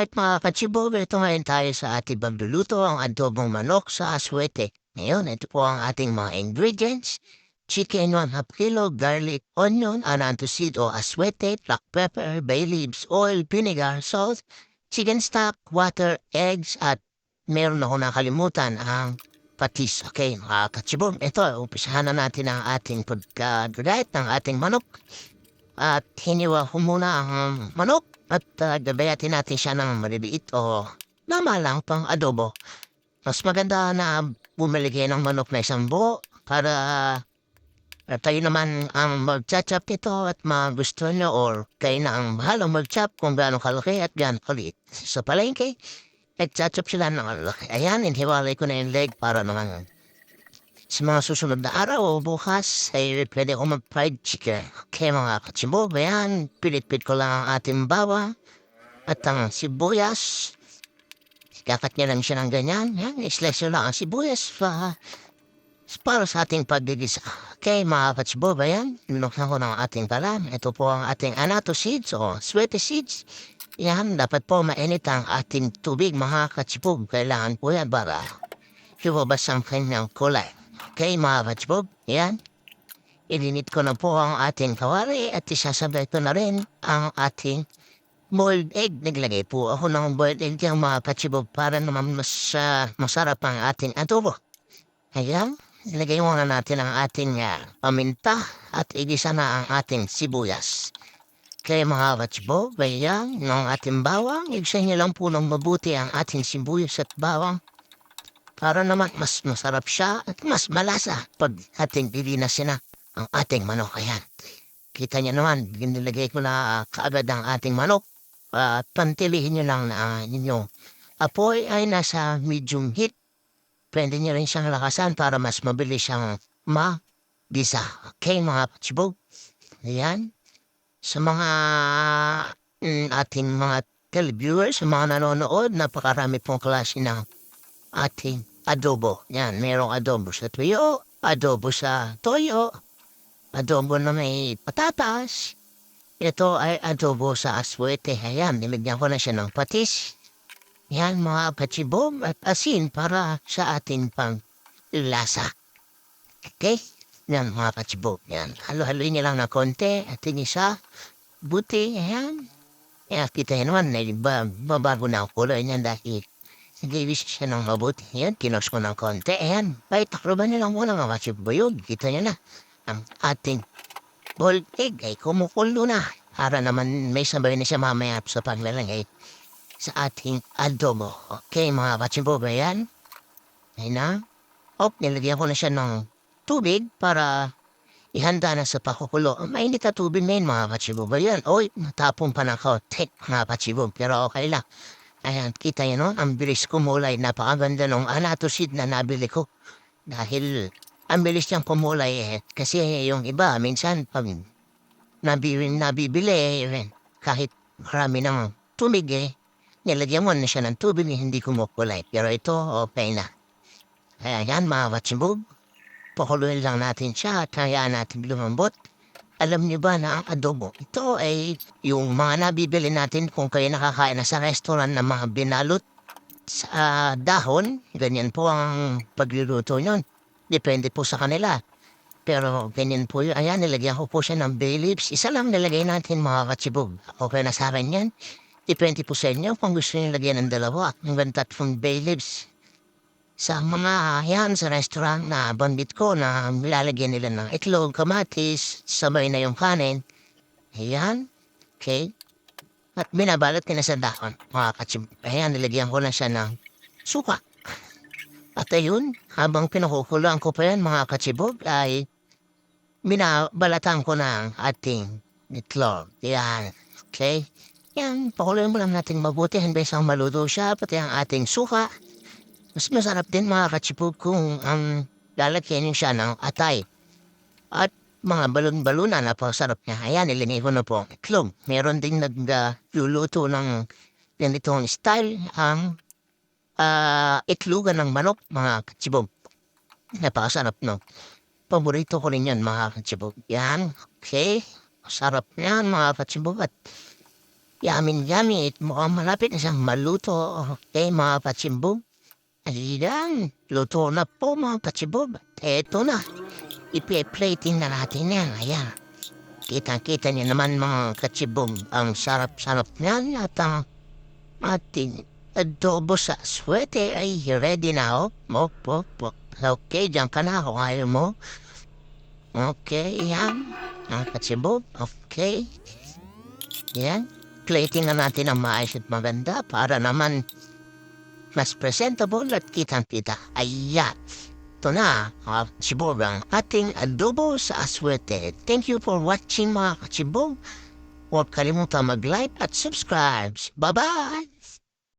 Alright mga katsibog, ito ngayon tayo sa ating pagluluto ang adobong manok sa aswete. Ngayon, ito po ang ating mga ingredients. Chicken 1/2 kilo, garlic, onion, ananto seed o aswete, black pepper, bay leaves, oil, vinegar, salt, chicken stock, water, eggs, at meron ako nakalimutan ang patis. Okay mga katsibog, ito, umpisahan na natin ang ating pagkagayat ng ating manok. At hiniwa ko muna ang manok at gabayatin natin siya ng maliliit o nama lang pang adobo. Mas maganda na bumili kayo ng manok na isang buo para tayo naman ang mag-chop nito at magustuhan nyo or kayo na ang bahalang mag-chop kung gaano kalaki at gaano kaliit. Sa palengke, nag-chop sila ng malaki. Ayan, inhiwalay ko na yung leg para naman sa mga susunod na araw o bukas ay pwede ko mag-fried chicken. Okay mga katsibog, ayan, pilit-pit ko lang ang ating bawang at ang sibuyas. Kakat niya lang siya ng ganyan. Yan, islice lang ang sibuyas para sa ating paggigisa. Okay mga katsibog, ayan, linuksan ko ng ating kalan. Ito po ang ating anato seeds o swete seeds. Yan, dapat po mainit ang ating tubig mga katsibog. Kailangan po yan para lumabas ang kanyang kulay. Okay, mga katsibog, yan. Ilinit ko na po ang ating kawali at isasabay ko na rin ang ating boiled egg. Naglagay po ako ng boiled egg yung mga katsibog para naman mas masarap ang ating adobo. Ayan, ilagay muna natin ang ating paminta at igisa na ang ating sibuyas. Okay, mga katsibog, ayan, ng ating bawang. Igisa niyo lang po ng mabuti ang ating sibuyas at bawang. Para naman mas masarap siya at mas malasa pag ating pilinas na ang ating manok. Ayan. Kita niyo naman, nilagay ko na kaagad ang ating manok. At pantilihin niyo lang na inyong apoy ay nasa medium heat. Pwede niyo rin siyang lakasan para mas mabilis siyang magisa. Okay mga katsibog. Ayan. Sa mga ating mga televiewers, sa mga nanonood, napakarami pong klase ng ating adobo. Yan, merong adobo sa tuyo, adobo sa toyo, adobo na may patatas. Ito ay adobo sa aswete. Ayan, nilagyan ko na siya ng patis. Yan, mga katsibog at asin para sa ating pang lasa. Okay? Yan, mga katsibog. Yan, halo-haloin niyo lang na konti at tinisa. Buti, ayan. Yan, kita nyo naman, babago na ang kulay niyan dahil nag-ibis siya ng mabuti. Ayan, kinos ko ng konti. Ayan, ay takroban niyo lang muna mga katsibog yun. Kita niyo na, ang ating boiled egg ay kumukulo na. Para naman may sabay na siya mamaya sa paglalagay sa ating adobo. Okay, mga katsibog, ayan. Ayan na. Nilagyan ko na siya ng tubig para ihanda na sa pakukulo. Mainit na tubig na yun, mga katsibog. Ayan, natapong pa ng kaunti, mga katsibog. Pero okay lang. Ayan, kita nyo, no? Ang bilis kumulay. Napakaganda nung anato seed na nabili ko. Dahil ang bilis niyang kumulay Kasi yung iba, minsan pag nabibili kahit marami ng tubig nilagyan mo na siya ng tubig hindi kumukulay. Pero ito, okay na. Ayan, mga katsibog. Pakuluin lang natin siya at hayaan natin lumambot. Alam niyo ba na ang adobo, ito ay yung mga nabibili natin kung kayo nakakain na sa restaurant na mga binalot sa dahon. Ganyan po ang pagluluto nyon. Depende po sa kanila. Pero ganyan po yun. Ayan, nilagyan ko po siya ng bay leaves. Isa lang nilagay natin mga katsibog. Okay na sa akin yan. Depende po sa inyo kung gusto nyo lagyan ng dalawa. Hanggang 3 bay leaves. Sa mga yan sa restaurant na bandit ko na lalagyan nila ng itlog, kamatis, sabay na yung kanin. Ayan. Okay. At binabalot ko na sa dahon. Mga katsibog. Ayan, nilagyan ko na siya ng suka. At ayun, habang pinakukulaan ko pa yan mga katsibog ay binabalatan ko ng ating itlog. Ayan. Okay. Yan, pakuluin mo lang natin mabuti hanggang sa maluto siya, pati ang ating suka. Mas masarap din mga katsibog kung lalagyan niyo siya ng atay. At mga balon-balunan na pasarap niya. Ayan, ilinay ko na po ang itlog. Meron din nagluluto ng ganitong style ang itlogan ng manok, mga katsibog. Napakasarap, no? Paborito ko rin yan, mga katsibog. Yan, okay. Masarap yan, mga katsibog. At Yamin-yami at mukhang malapit na siyang maluto. Okay, mga katsimbong. Ayan, luto na po mga katsimbong. Eto na, ipi-plating na natin yan. Ayan, kitang-kita niyo naman mga katsimbong. Ang sarap-sarap niyan at ang ating adobo sa aswete ay ready na. Okay, diyan ka na kung ayaw mo. Okay, yan. Mga katsimbong, okay. Yan. Plating na natin ang maayos at maganda para naman mas presentable at kitang-kita. Ayan. Ito na, katsibog, ang ating adobo sa aswete. Thank you for watching mga katsibog. Huwag kalimutan mag-like at subscribe. Bye-bye!